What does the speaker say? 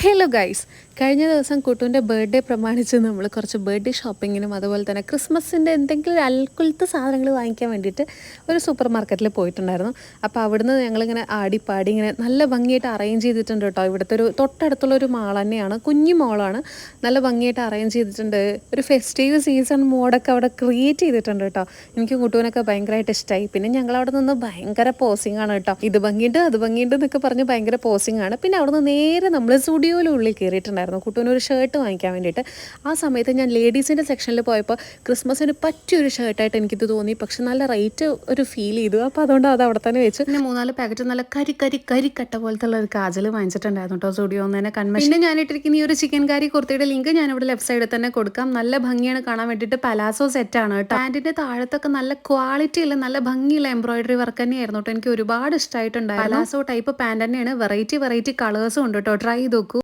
Hello guys, കഴിഞ്ഞ ദിവസം കുട്ടുവിൻ്റെ birthday പ്രമാണിച്ച് നമ്മൾ കുറച്ച് ബർത്ത്ഡേ ഷോപ്പിങ്ങിനും അതുപോലെ തന്നെ ക്രിസ്മസിൻ്റെ എന്തെങ്കിലും അൽക്കുലത്തെ സാധനങ്ങൾ വാങ്ങിക്കാൻ വേണ്ടിയിട്ട് ഒരു സൂപ്പർ മാർക്കറ്റിൽ പോയിട്ടുണ്ടായിരുന്നു. അപ്പോൾ അവിടുന്ന് ഞങ്ങളിങ്ങനെ ആടിപ്പാടി ഇങ്ങനെ നല്ല ഭംഗിയായിട്ട് അറേഞ്ച് ചെയ്തിട്ടുണ്ട് കേട്ടോ. ഇവിടുത്തെ ഒരു തൊട്ടടുത്തുള്ളൊരു മാൾ തന്നെയാണ്, കുഞ്ഞു മോളാണ്. നല്ല ഭംഗിയായിട്ട് അറേഞ്ച് ചെയ്തിട്ടുണ്ട്. ഒരു ഫെസ്റ്റീവ് സീസൺ മോഡൊക്കെ അവിടെ ക്രിയേറ്റ് ചെയ്തിട്ടുണ്ട് കേട്ടോ. എനിക്ക് കുട്ടുവിനൊക്കെ ഭയങ്കരമായിട്ട് ഇഷ്ടമായി. പിന്നെ ഞങ്ങൾ അവിടെ നിന്ന് ഭയങ്കര പോസിംഗ് ആണ് കേട്ടോ. ഇത് ഭംഗിയുണ്ട് അത് ഭംഗിയുണ്ട് എന്നൊക്കെ പറഞ്ഞ് ഭയങ്കര പോസിംഗ് ആണ്. പിന്നെ അവിടെ നിന്ന് നേരെ നമ്മൾ സ്റ്റുഡിയോയിലുള്ളിൽ കയറിയിട്ടുണ്ടായിരുന്നു കുട്ടുവിനൊരു ഷർട്ട് വാങ്ങിക്കാൻ വേണ്ടിയിട്ട്. ആ സമയത്ത് ഞാൻ ലേഡീസിൻ്റെ സെക്ഷനിൽ പോയപ്പോൾ ക്രിസ്മസിന് പറ്റിയൊരു ഷർട്ടായിട്ട് എനിക്കിത് തോന്നി. പക്ഷെ നല്ല റേറ്റ് ഒരു ഫീൽ ചെയ്തു. അപ്പോൾ അതുകൊണ്ട് അത് അവിടെ തന്നെ വെച്ച് പിന്നെ 3-4 പാക്കറ്റ് നല്ല കരിക്കട്ട പോലത്തെ ഉള്ള ഒരു കാജൽ വാങ്ങിച്ചിട്ടുണ്ടായിരുന്നു കേട്ടോ സ്റ്റുഡിയോ ഒന്ന് തന്നെ കൺവെൻഷൻ. പിന്നെ ഞാനിട്ടിരിക്കുന്ന ഈ ഒരു ചിക്കൻ കറി കുർത്തിയുടെ ലിങ്ക് ഞാനിവിടെ ലെഫ്റ്റ് സൈഡിൽ തന്നെ കൊടുക്കാം. നല്ല ഭംഗിയാണ് കാണാൻ വേണ്ടിയിട്ട്. പലാസോ സെറ്റാണ് കേട്ടോ. പാൻറ്റിൻ്റെ താഴത്തൊക്കെ നല്ല ക്വാളിറ്റിയുള്ള നല്ല ഭംഗിയുള്ള എംബ്രോയിഡറി വർക്ക് തന്നെയായിരുന്നു കേട്ടോ. എനിക്ക് ഒരുപാട് ഇഷ്ടമായിട്ടുണ്ടായിരുന്നു. പലാസോ ടൈപ്പ് പാൻറ് തന്നെയാണ്. വെറൈറ്റി കളേഴ്സും ഉണ്ട് കേട്ടോ. ട്രൈ ചെയ്ത് നോക്കൂ.